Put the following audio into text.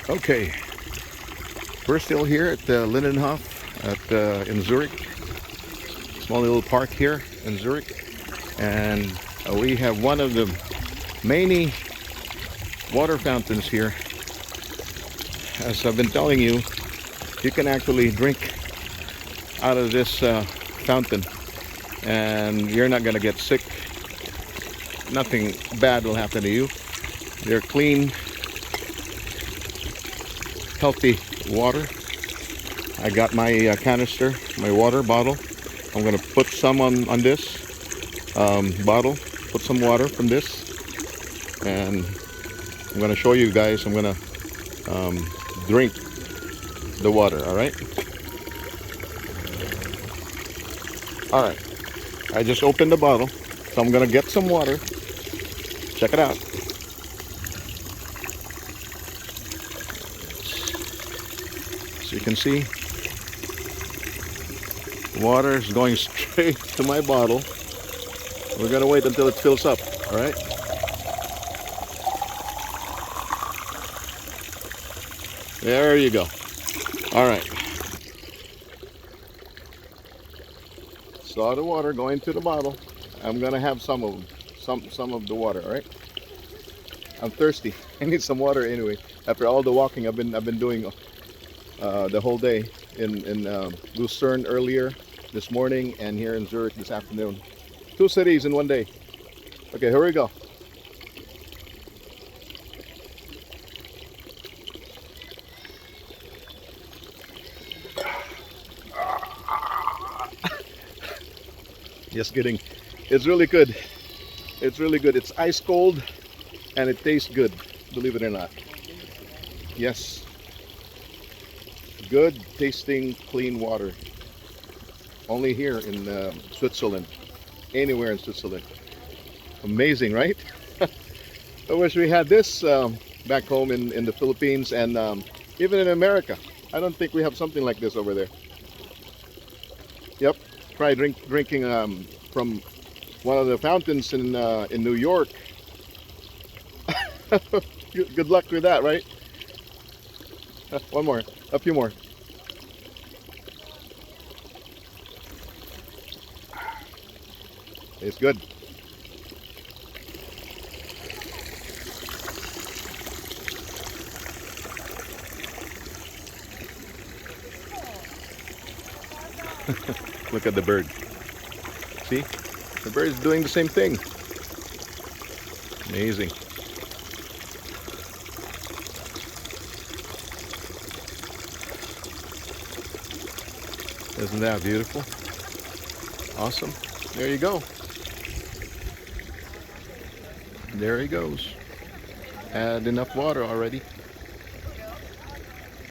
Okay, we're still here at the Lindenhof in Zurich. Small little park here in Zurich, and we have one of the many water fountains here. As I've been telling you, you can actually drink out of this fountain, and you're not gonna get sick. Nothing bad will happen to you. They're clean, healthy water. I got my canister, my water bottle. I'm gonna put some on this bottle, put some water from this, and I'm gonna show you guys. I'm gonna drink the water. All right. All right. I just opened the bottle, so I'm gonna get some water. Check it out. So you can see, water is going straight to my bottle. We're gonna wait until it fills up. All right. There you go. All right. Saw the water going to the bottle. I'm gonna have some of them, some of the water. All right. I'm thirsty. I need some water anyway. After all the walking I've been doing the whole day in Lucerne earlier this morning, and here in Zurich this afternoon. 2 cities in one day. Okay, here we go. Just kidding. It's really good. It's really good. It's ice cold and it tastes good, believe it or not. Yes. Good tasting clean water. Only here in Switzerland. Anywhere in Switzerland. Amazing, right? I wish we had this back home in the Philippines, and even in America. I don't think we have something like this over there. Yep. Try drinking from one of the fountains in New York. Good luck with that, right? One more, a few more. It's good. Look at the bird. See? The bird is doing the same thing. Amazing. Isn't that beautiful? Awesome. There you go. There he goes. Had enough water already.